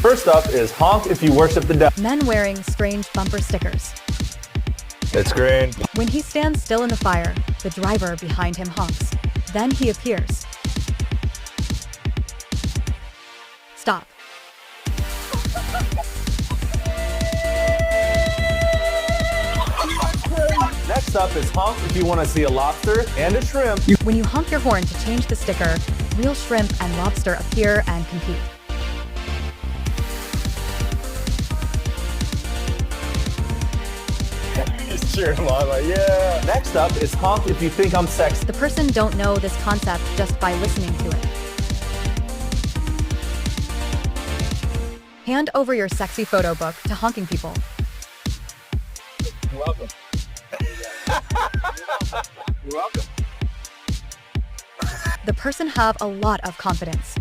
First up is honk if you worship the devil. Men wearing strange bumper stickers. It's green. When he stands still in the fire, the driver behind him honks. Then he appears. Stop. Next up is honk if you want to see a lobster and a shrimp. When you honk your horn to change the sticker, real shrimp and lobster appear and compete. Just cheering them on like, yeah. Next up is honk if you think I'm sexy. The person don't know this concept just by listening to it. Hand over your sexy photo book to honking people. You're welcome. You're welcome. The person have a lot of confidence.